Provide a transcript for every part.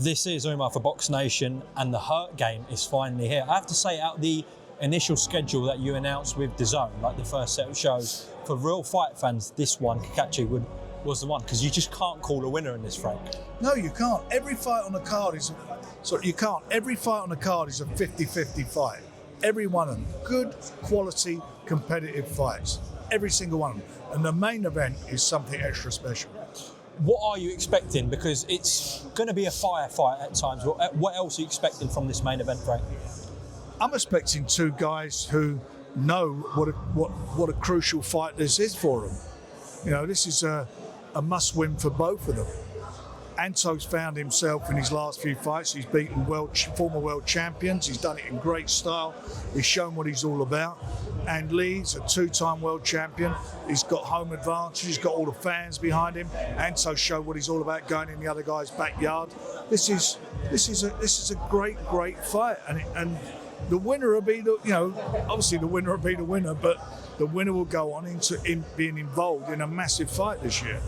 This is Umar for BoxNation, and the Hurt game is finally here. I have to say, out the initial schedule that you announced with DAZN, like the first set of shows, for real fight fans, this one, Cacace-Wood, was the one, because you just can't call a winner in this, Frank. No, you can't. Every fight on the card is... you can't. Every fight on the card is a 50-50 fight. Every one of them. Good, quality, competitive fights. Every single one of them. And the main event is something extra special. What are you expecting? Because it's going to be a firefight at times. What else are you expecting from this main event, Frank? I'm expecting two guys who know what a crucial fight this is for them. You know, this is a must-win for both of them. Anto's found himself in his last few fights. He's beaten former world champions. He's done it in great style. He's shown what he's all about. And Leigh's a two-time world champion. He's got home advantage. He's got all the fans behind him. Anto showed what he's all about, going in the other guy's backyard. This is a great fight. And the winner will be obviously the winner will be the winner, but the winner will go on in being involved in a massive fight this year.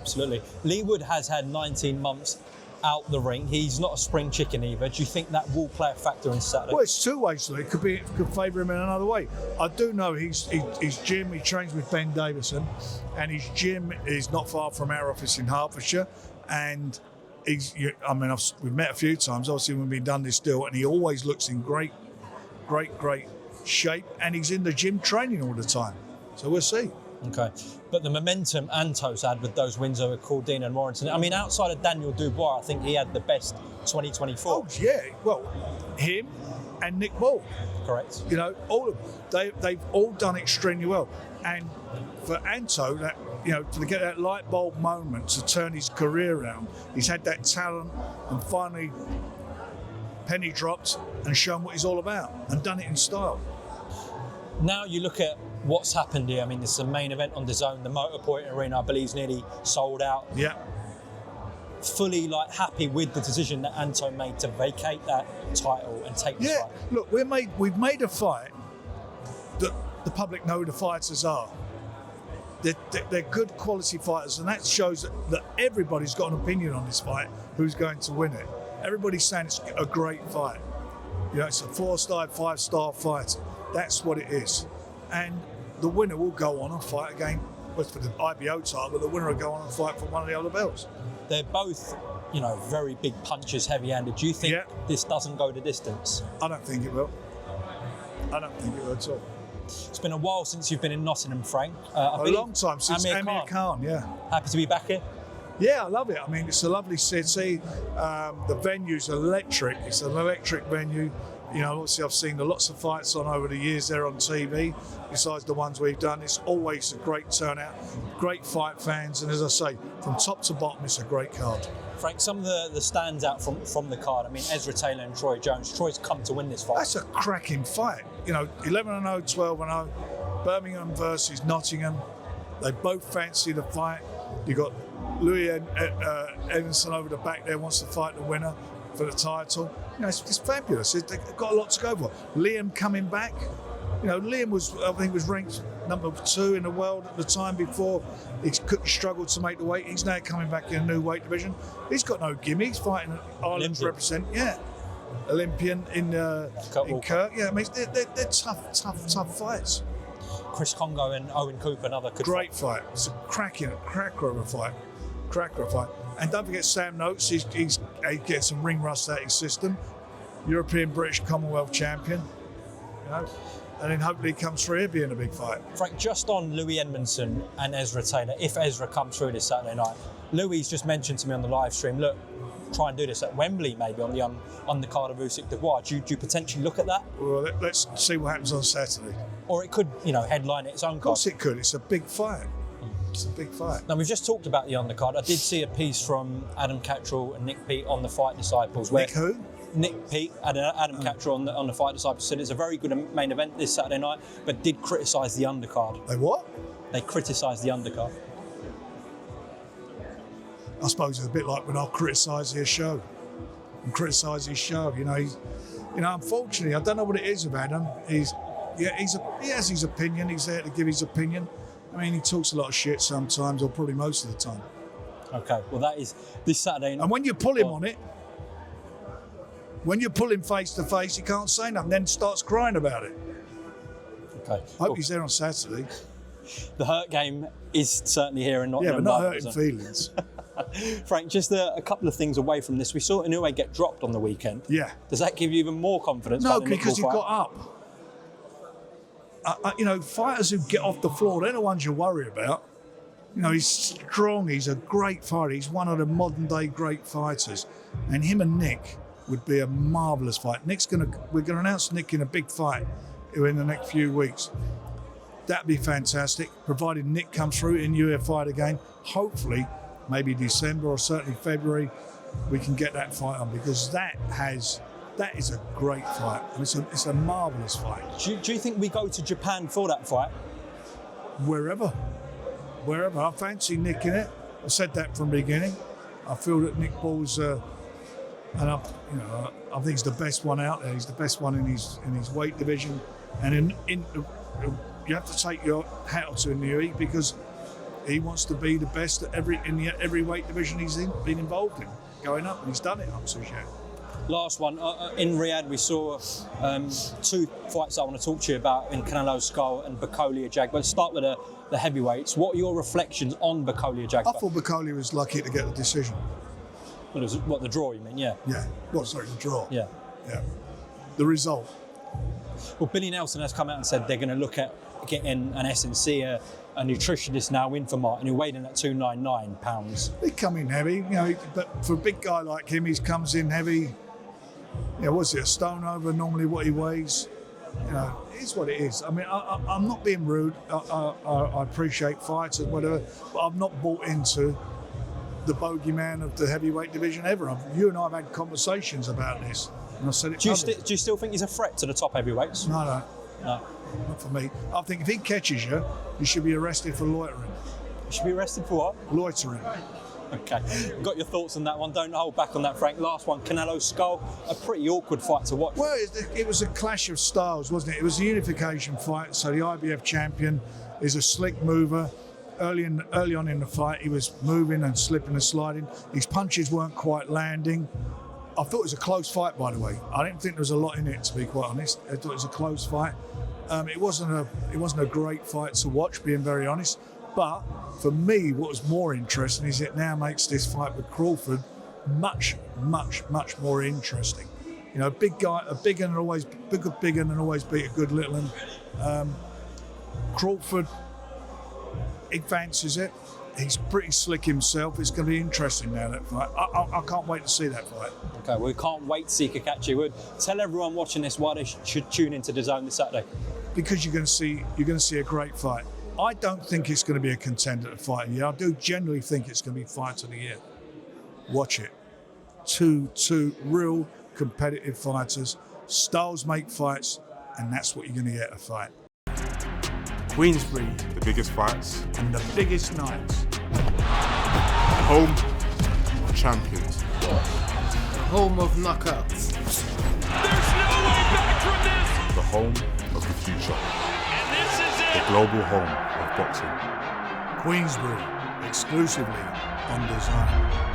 Absolutely. Leigh Wood has had 19 months out the ring. He's not a spring chicken either. Do you think that will play a factor in Saturday? Well, it's two ways. So it could favour him in another way. I do know his gym. He trains with Ben Davison, and his gym is not far from our office in Hertfordshire. And we've met a few times. Obviously, when we've done this deal, and he always looks in great shape. And he's in the gym training all the time. So we'll see. Okay, but the momentum Anto's had with those wins over Cordina and Warrington, I mean, outside of Daniel Dubois, I think he had the best 2024. Oh, yeah. Well, him and Nick Ball. Correct. You know, all of them. They've all done extremely well. And for Anto, to get that light bulb moment to turn his career around, he's had that talent and finally penny dropped and shown what he's all about and done it in style. Now you look at what's happened here. I mean, this is a main event on DAZN. The Motorpoint Arena, I believe, is nearly sold out. Yeah. Fully happy with the decision that Anto made to vacate that title and take this fight. Look, we've made a fight that the public know the fighters are. They're good quality fighters, and that shows that everybody's got an opinion on this fight, who's going to win it. Everybody's saying it's a great fight. You know, it's a 4-star, 5-star fight. That's what it is. And the winner will go on and fight again, for the IBO title, but the winner will go on and fight for one of the other belts. They're both, very big punchers, heavy-handed. Do you think this doesn't go the distance? I don't think it will. I don't think it will at all. It's been a while since you've been in Nottingham, Frank. A long time since Amir Khan, yeah. Happy to be back here? Yeah, I love it. I mean, it's a lovely city. The venue's electric. It's an electric venue. You know, obviously I've seen lots of fights on over the years there on TV, besides the ones we've done. It's always a great turnout, great fight fans, and as I say, from top to bottom, it's a great card. Frank, some of the standouts from the card, I mean, Ezra Taylor and Troy Jones. Troy's come to win this fight. That's a cracking fight. 11-0, 12-0, Birmingham versus Nottingham. They both fancy the fight. You've got Louis Evanson over the back there, wants to fight the winner for the title. It's fabulous. They've got a lot to go for. Liam coming back. Liam was ranked number 2 in the world at the time before. He struggled to make the weight. He's now coming back in a new weight division. He's got no gimme. He's fighting Ireland's represent. Yeah, Olympian in Kirk. Yeah, I mean they're tough fights. Chris Congo and Owen Cooper, another good great fight. It's a cracker of a fight. And don't forget Sam Noakes. He gets some ring rust out of his system. European, British, Commonwealth champion. And then hopefully he comes through here being a big fight. Frank, just on Louis Edmondson and Ezra Taylor, if Ezra comes through this Saturday night, Louis just mentioned to me on the live stream, look, try and do this at Wembley maybe on the card of Usyk Dubois. Do you potentially look at that? Well, let's see what happens on Saturday. Or it could, headline its own card. Of course it could. It's a big fight. It's a big fight. Now, we've just talked about the undercard. I did see a piece from Adam Catterall and Nick Peet on the Fight Disciples. Nick who? Nick Peet and Adam Catterall on the Fight Disciples said it's a very good main event this Saturday night, but did criticise the undercard. They what? They criticised the undercard. I suppose it's a bit like when I criticise his show. Unfortunately, I don't know what it is about him. He has his opinion. He's there to give his opinion. I mean, he talks a lot of shit sometimes, or probably most of the time. Okay, well, that is this Saturday night. And when you pull him on it, When you pull him face to face, he can't say nothing, then starts crying about it. Okay. Hope he's there on Saturday. The hurt game is certainly here in Nottingham. Yeah, but not hurting feelings. Frank, just a couple of things away from this. We saw Inoue get dropped on the weekend. Yeah. Does that give you even more confidence? No, because he got up. You know, fighters who get off the floor, they're the ones you worry about. You know, he's strong, he's a great fighter, he's one of the modern day great fighters. And him and Nick would be a marvellous fight. We're gonna announce Nick in a big fight in the next few weeks. That'd be fantastic, provided Nick comes through in UFC fight again. Hopefully, maybe December or certainly February, we can get that fight on, because that is a great fight. And it's a marvellous fight. Do you think we go to Japan for that fight? Wherever. I fancy Nick in it. I said that from the beginning. I feel that Nick Ball's, I think he's the best one out there. He's the best one in his weight division, and you have to take your hat off to Inoue, because he wants to be the best at every weight division he's been involved in, going up, and he's done it up to yet. Last one, in Riyadh we saw two fights I want to talk to you about in Canelo, Scull and Bakole-Ajagba. Let's start with the heavyweights. What are your reflections on Bakole-Ajagba? I thought Bakole was lucky to get the decision. Well, it was, the draw, you mean, yeah? Yeah, the draw. Yeah. The result. Well, Billy Nelson has come out and said they're going to look at getting an S&C, a nutritionist now in for Martin, who weighed in at 299 pounds. He come in heavy, you know, but for a big guy like him, he comes in heavy. You know, what's it, a stone over normally what he weighs? You know, it's what it is. I mean, I'm not being rude. I appreciate fights and whatever, but I've not bought into the bogeyman of the heavyweight division ever. You and I have had conversations about this, and I said it. Do you still think he's a threat to the top heavyweights? No. Not for me. I think if he catches you, you should be arrested for loitering. You should be arrested for what? Loitering. Okay, got your thoughts on that one. Don't hold back on that, Frank. Last one, Canelo, Scull, a pretty awkward fight to watch. Well, it was a clash of styles, wasn't it? It was a unification fight, so the IBF champion is a slick mover. Early on in the fight, he was moving and slipping and sliding. His punches weren't quite landing. I thought it was a close fight, by the way. I didn't think there was a lot in it, to be quite honest. I thought it was a close fight. It wasn't a great fight to watch, being very honest. But for me, what was more interesting is it now makes this fight with Crawford much, much, much more interesting. You know, big guy, a big and always beat a good little one. Crawford, he fancies it. He's pretty slick himself. It's going to be interesting now, that fight. I can't wait to see that fight. Okay, well, we can't wait to see Cacace-Wood. Tell everyone watching this why they should tune into DAZN this Saturday. Because you're going to see a great fight. I don't think it's going to be a contender to fight of the year. I do generally think it's going to be fight of the year. Watch it. Two real competitive fighters. Styles make fights, and that's what you're going to get a fight. Queensbury. The biggest fights. And the biggest nights. Home of champions. The home of knockouts. There's no way back from this! The home of the future. And this is it! The global home of boxing. Queensbury, exclusively on DAZN.